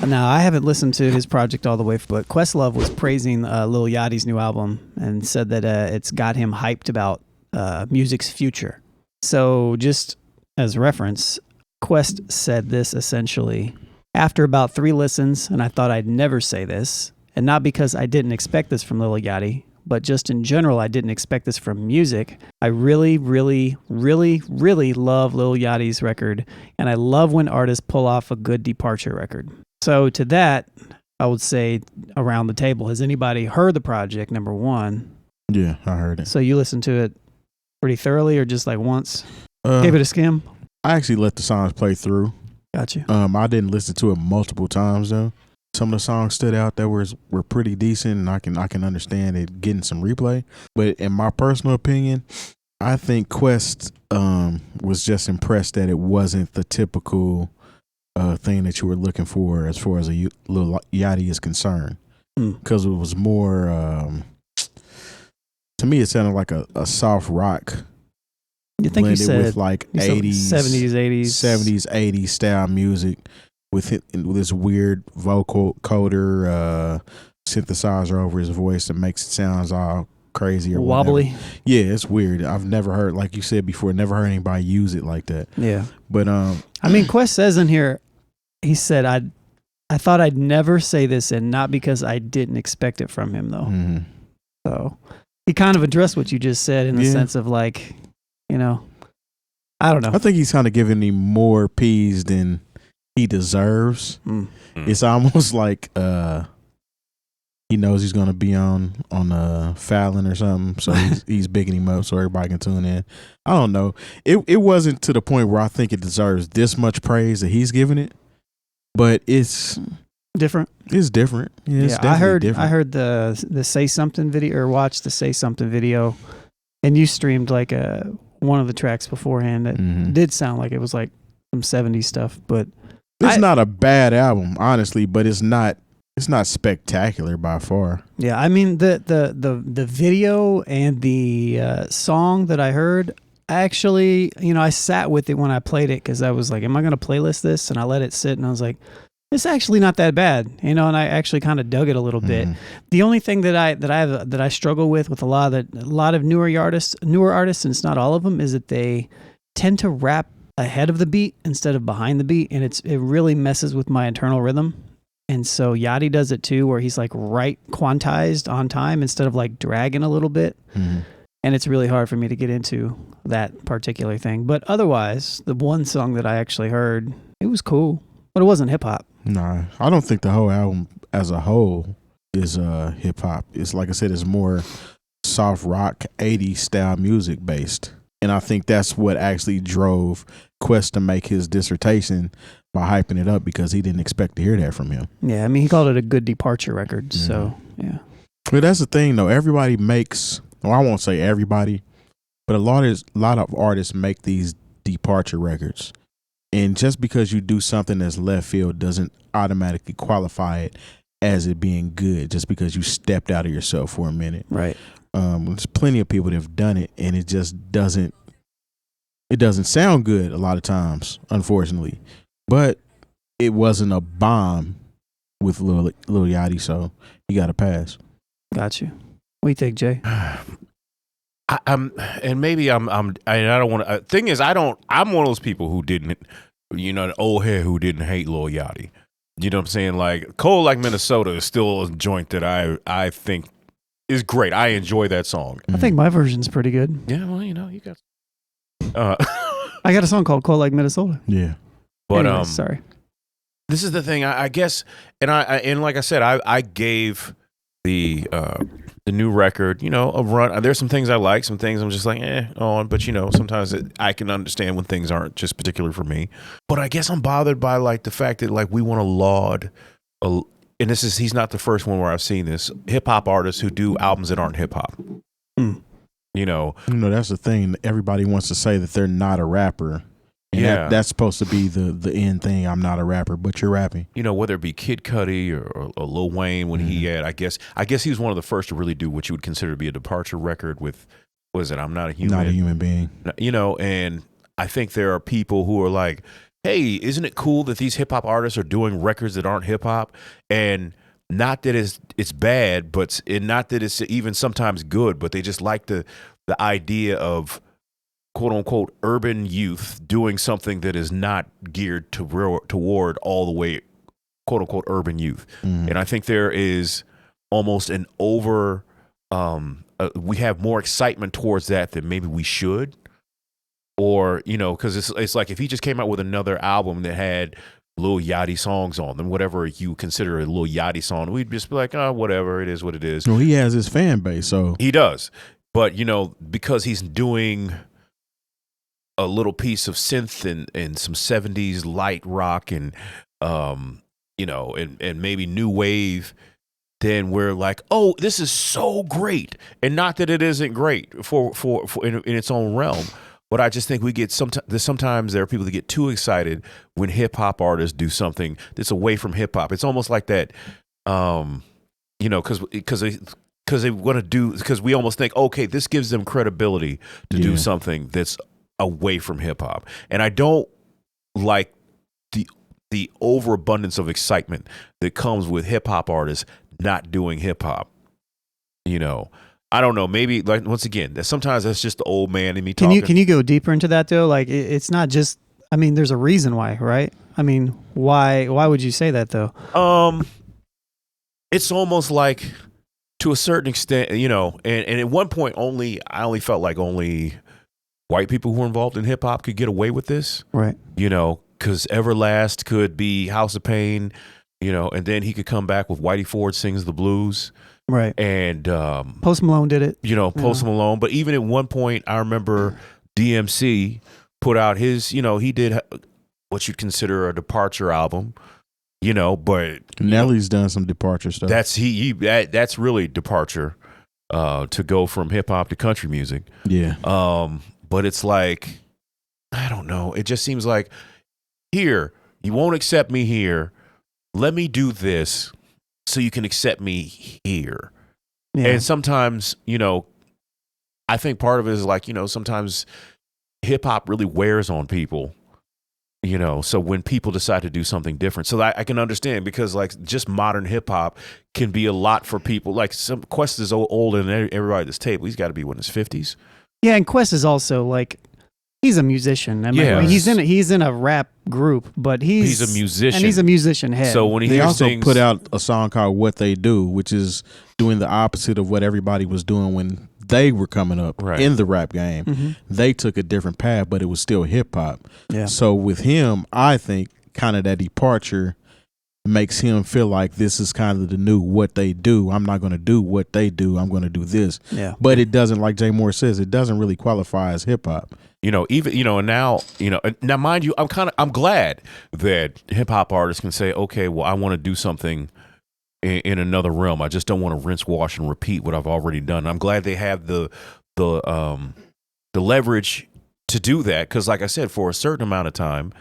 Now, I haven't listened to his project all the way, but Questlove was praising Lil Yachty's new album and said that it's got him hyped about music's future. So just as reference, Quest said this essentially, after about 3 listens, and I thought I'd never say this, and not because I didn't expect this from Lil Yachty, but just in general, I didn't expect this from music. I really, really, really, really love Lil Yachty's record, and I love when artists pull off a good departure record. So to that, I would say around the table, has anybody heard the project, number one? Yeah, I heard it. So you listened to it pretty thoroughly or just like once? Gave it a skim? I actually let the songs play through. Got you. I didn't listen to it multiple times though. Some of the songs stood out that were pretty decent, and I can understand it getting some replay. But in my personal opinion, I think Quest was just impressed that it wasn't the typical thing that you were looking for as far as a Lil Yachty is concerned, because it was more. To me, it sounded like a soft rock. You think you said with like 80s, 70s, 80s style music with this weird vocal coder synthesizer over his voice that makes it sounds all crazy or wobbly. Whatever. Yeah, it's weird. I've never heard, like you said before, never heard anybody use it like that. Yeah, but I mean, Quest says in here, he said, I thought I'd never say this, and not because I didn't expect it from him though. Mm-hmm. So he kind of addressed what you just said in the sense of like, you know, I don't know. I think he's kind of giving him more P's than he deserves. It's almost like he knows he's going to be on Fallon or something, so he's bigging him up so everybody can tune in. I don't know. It wasn't to the point where I think it deserves this much praise that he's giving it, but it's different. It's different. Yeah, I heard the Say Something video, or watched the Say Something video, and you streamed like one of the tracks beforehand that did sound like it was like some 70s stuff, but it's not a bad album, honestly, but it's not spectacular by far. Yeah, I mean the video and the song that I heard, actually, you know, I sat with it when I played it because I was like, am I going to playlist this? And I let it sit, and I was like, it's actually not that bad, you know, and I actually kind of dug it a little bit. The only thing that I struggle with a lot of newer artists, and it's not all of them, is that they tend to rap ahead of the beat instead of behind the beat, and it really messes with my internal rhythm. And so Yachty does it too, where he's like right quantized on time instead of like dragging a little bit. And it's really hard for me to get into that particular thing. But otherwise, the one song that I actually heard, it was cool, but it wasn't hip hop. No, I don't think the whole album as a whole is hip hop. It's like I said, it's more soft rock, 80s style music based. And I think that's what actually drove Quest to make his dissertation by hyping it up, because he didn't expect to hear that from him. Yeah, I mean, he called it a good departure record. So, yeah. But that's the thing, though. Everybody makes, well, I won't say everybody, but a lot of artists make these departure records. And just because you do something that's left field doesn't automatically qualify it as it being good, just because you stepped out of yourself for a minute. Right. There's plenty of people that have done it, and it just doesn't sound good a lot of times, unfortunately. But it wasn't a bomb with Lil Yachty, so he got a pass. Got you. What do you think, Jay? And maybe I don't want to. Thing is, I'm one of those people who didn't, you know, the old head who didn't hate Lil Yachty. You know what I'm saying? Like, Cold Like Minnesota is still a joint that I think is great. I enjoy that song. I think my version's pretty good. Yeah, well, you know, you got. I got a song called Cold Like Minnesota. Yeah. But anyways, sorry. This is the thing, I guess, and like I said, I gave the new record, you know, a run. There's some things I like, some things I'm just like, on, but you know, sometimes I can understand when things aren't just particular for me. But I guess I'm bothered by like the fact that like we want to laud, and he's not the first one where I've seen this, hip hop artists who do albums that aren't hip hop. You know, that's the thing. Everybody wants to say that they're not a rapper. And that's supposed to be the end thing. I'm not a rapper, but you're rapping. You know, whether it be Kid Cudi or Lil Wayne when he had, I guess he was one of the first to really do what you would consider to be a departure record with, I'm Not a Human. Not a Human Being. You know, and I think there are people who are like, hey, isn't it cool that these hip hop artists are doing records that aren't hip hop? And not that it's bad, but not that it's even sometimes good, but they just like the idea of quote unquote urban youth doing something that is not geared toward all the way quote unquote urban youth. And I think there is almost an we have more excitement towards that than maybe we should. Or, you know, because it's like if he just came out with another album that had Lil Yachty songs on them, whatever you consider a Lil Yachty song, we'd just be like, oh, whatever, it is what it is. Well, he has his fan base, so he does. But, you know, because he's doing a little piece of synth and some 70s light rock and, you know, and maybe new wave, then we're like, oh, this is so great. And not that it isn't great for in its own realm. But I just think we get sometimes there are people that get too excited when hip hop artists do something that's away from hip hop. It's almost like that, you know, because they want to do, because we almost think, okay, this gives them credibility to do something that's away from hip hop. And I don't like the overabundance of excitement that comes with hip hop artists not doing hip hop, you know. I don't know. Maybe, like, once again, sometimes that's just the old man in me talking. Can you go deeper into that though? Like, it's not just. I mean, there's a reason why, right? I mean, why would you say that though? It's almost like, to a certain extent, you know. And at one point, I only felt like only white people who were involved in hip hop could get away with this, right? You know, because Everlast could be House of Pain, you know, and then he could come back with Whitey Ford Sings the Blues. Right. And Post Malone did it. You know, Post Malone. But even at one point, I remember DMC put out his, you know, he did what you'd consider a departure album, you know, but Nelly's done some departure stuff. That's really departure to go from hip hop to country music. Yeah. But it's like, I don't know. It just seems like, here, you won't accept me here. Let me do this so you can accept me here. Yeah. And sometimes, you know, I think part of it is like, you know, sometimes hip hop really wears on people, you know, so when people decide to do something different. So I can understand, because like just modern hip hop can be a lot for people. Like Quest is older than everybody at this table. He's got to be in his 50s. Yeah, and Quest is also like, he's a musician. I mean, he's in a rap group, but he's a musician, and he's a musician head. So when he also put out a song called "What They Do," which is doing the opposite of what everybody was doing when they were coming up in the rap game. Mm-hmm. They took a different path, but it was still hip hop. Yeah. So with him, I think kind of that departure makes him feel like this is kind of the new What They Do. I'm not going to do what they do. I'm going to do this. Yeah. But it doesn't, like Jay Moore says, it doesn't really qualify as hip hop. You know, even, you know, and now mind you, I'm glad that hip hop artists can say, okay, well, I want to do something in another realm. I just don't want to rinse, wash, and repeat what I've already done. I'm glad they have the leverage to do that, because, like I said, for a certain amount of time,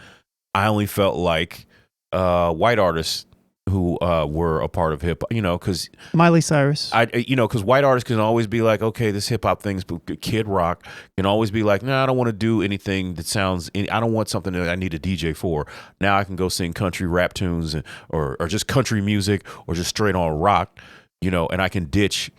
I only felt like white artists who were a part of hip hop, you know, because Miley Cyrus, because white artists can always be like, okay, this hip hop thing's Kid Rock can always be like, no, I don't want to do anything that sounds. I don't want something that I need a DJ for. Now I can go sing country rap tunes or just country music or just straight on rock, you know, and I can ditch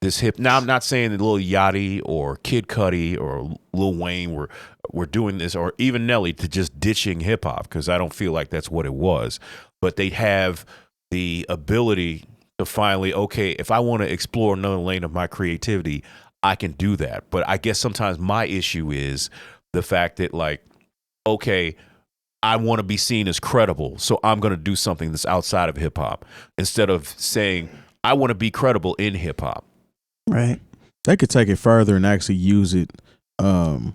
this hip. Now I'm not saying that Lil Yachty or Kid Cudi or Lil Wayne were doing this, or even Nelly, to just ditching hip hop, because I don't feel like that's what it was. But they have the ability to finally, okay, if I want to explore another lane of my creativity, I can do that. But I guess sometimes my issue is the fact that, like, okay, I want to be seen as credible, so I'm going to do something that's outside of hip hop, instead of saying I want to be credible in hip hop. Right. They could take it further and actually use it in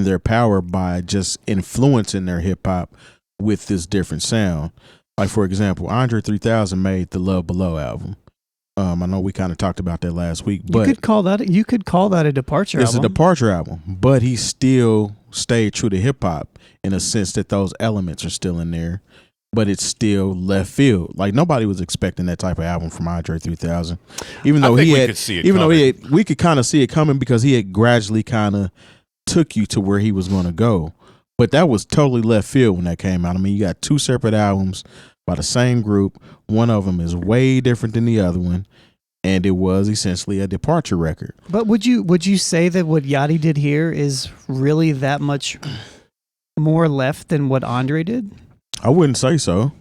their power by just influencing their hip hop with this different sound. Like, for example, Andre 3000 made the Love Below album. I know we kind of talked about that last week, but you could call that a departure album. It's a departure album, but he still stayed true to hip hop in a sense that those elements are still in there, but it's still left field. Like, nobody was expecting that type of album from Andre 3000, even though we could kind of see it coming, because he had gradually kind of took you to where he was going to go. But that was totally left field when that came out. I mean, you got 2 separate albums by the same group. One of them is way different than the other one, and it was essentially a departure record. But would you say that what Yachty did here is really that much more left than what Andre did? I wouldn't say so.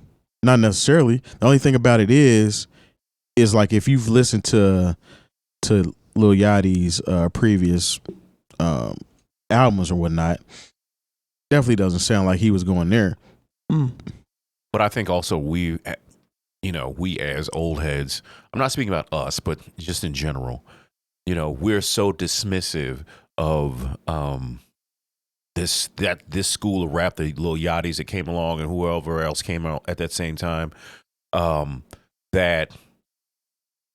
Not necessarily. The only thing about it is like if you've listened to Lil Yachty's previous albums or whatnot, definitely doesn't sound like he was going there. But I think also we as old heads, I'm not speaking about us, but just in general, we're so dismissive of this school of rap, the Lil Yachty's that came along and whoever else came out at that same time, that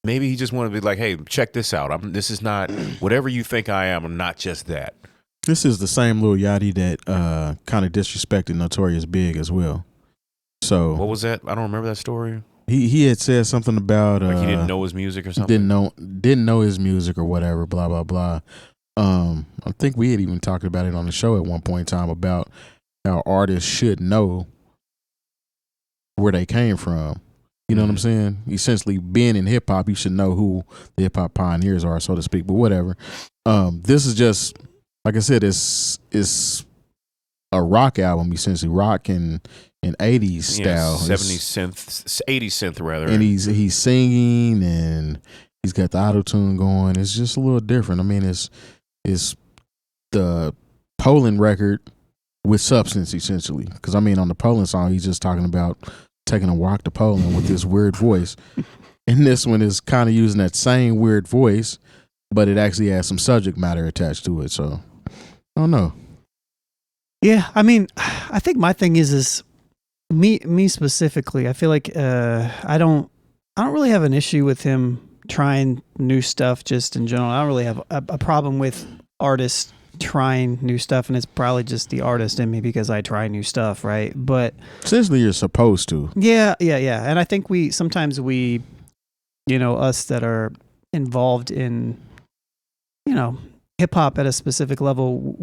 maybe he just wanted to be like, hey, check this out. This is not whatever you think I am. I'm not just that. This is the same Lil Yachty that kind of disrespected Notorious Big as well. So what was that? I don't remember that story. He had said something about like he didn't know his music or something. Didn't know his music or whatever. Blah blah blah. I think we had even talked about it on the show at one point in time about how artists should know where they came from. You know what I'm saying? Essentially, being in hip hop, you should know who the hip hop pioneers are, so to speak. But whatever. This is just, like I said, it's a rock album, essentially rock and 80s style, 80s synth rather. And he's singing and he's got the auto-tune going. It's just a little different. I mean, it's the Poland record with substance, essentially. Because I mean, on the Poland song, he's just talking about taking a walk to Poland with this weird voice. And this one is kind of using that same weird voice, but it actually has some subject matter attached to it. So I don't know. Yeah, I mean, I think my thing is me specifically. I feel like I don't really have an issue with him trying new stuff just in general. I don't really have a problem with artists trying new stuff, and it's probably just the artist in me because I try new stuff, right? But essentially, you're supposed to. Yeah. And I think sometimes we, us that are involved in, hip hop at a specific level,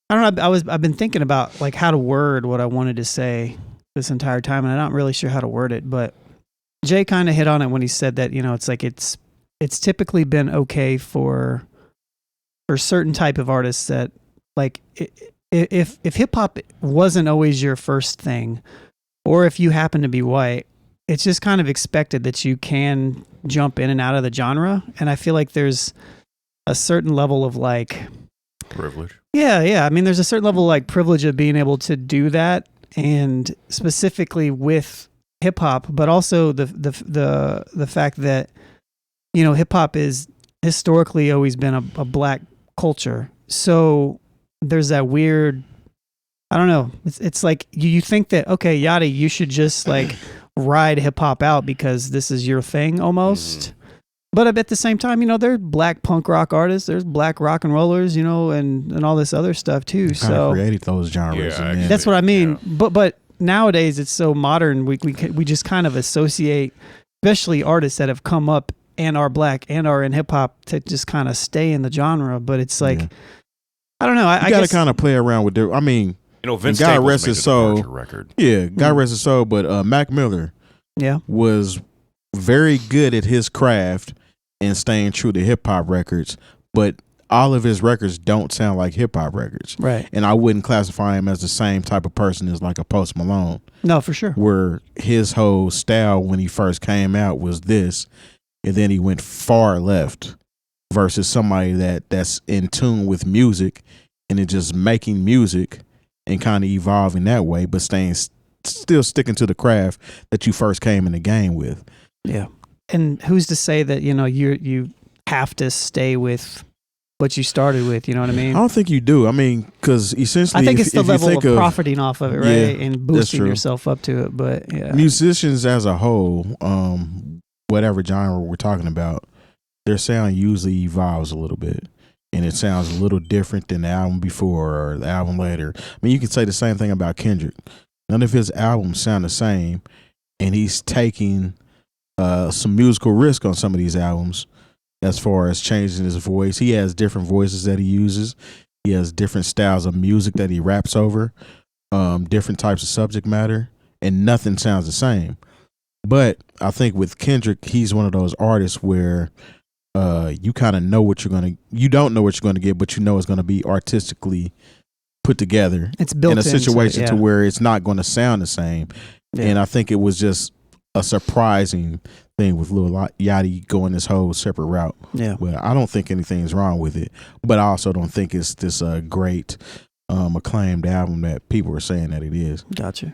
I don't know. I've been thinking about like how to word what I wanted to say this entire time, and I'm not really sure how to word it. But Jay kind of hit on it when he said that it's like it's typically been okay for certain type of artists that like if hip hop wasn't always your first thing, or if you happen to be white, it's just kind of expected that you can jump in and out of the genre. And I feel like there's a certain level of like privilege. Yeah. I mean, there's a certain level of like privilege of being able to do that, and specifically with hip hop, but also the fact that hip hop is historically always been a black culture. So there's that weird, I don't know. It's like you think that, okay, Yachty, you should just like ride hip hop out because this is your thing almost. But at the same time, there's black punk rock artists, there's black rock and rollers, and all this other stuff too. So created those genres. Yeah, that's what I mean. Yeah. But nowadays it's so modern. We just kind of associate, especially artists that have come up and are black and are in hip hop, to just kind of stay in the genre. But it's like, I don't know. I got to guess kind of play around with I mean, Vince God Staples rest made his a soul. departure record. Yeah, God rest his soul. But Mac Miller, was very good at his craft and staying true to hip hop records. But all of his records don't sound like hip hop records, right? And I wouldn't classify him as the same type of person as like a Post Malone. No, for sure. Where his whole style when he first came out was this, and then he went far left. Versus somebody that's in tune with music and it just making music and kind of evolving that way, but still sticking to the craft that you first came in the game with. Yeah. And who's to say that, you have to stay with what you started with, you know what I mean? I don't think you do. I mean, because essentially, I think it's the level of of profiting off of it, right? And boosting yourself up to it. But yeah. Musicians as a whole, whatever genre we're talking about, their sound usually evolves a little bit. And it sounds a little different than the album before or the album later. I mean, you can say the same thing about Kendrick. None of his albums sound the same, and he's taking some musical risk on some of these albums as far as changing his voice. He has different voices that he uses. He has different styles of music that he raps over, different types of subject matter, and nothing sounds the same. But I think with Kendrick, he's one of those artists where you kind of know what you don't know what you're gonna get, but you know it's gonna be artistically put together. It's built in a situation into it, to where it's not gonna sound the same. Yeah. And I think it was just a surprising thing with Lil Yachty going this whole separate route. Yeah. Well, I don't think anything's wrong with it, but I also don't think it's this great acclaimed album that people are saying that it is. Gotcha.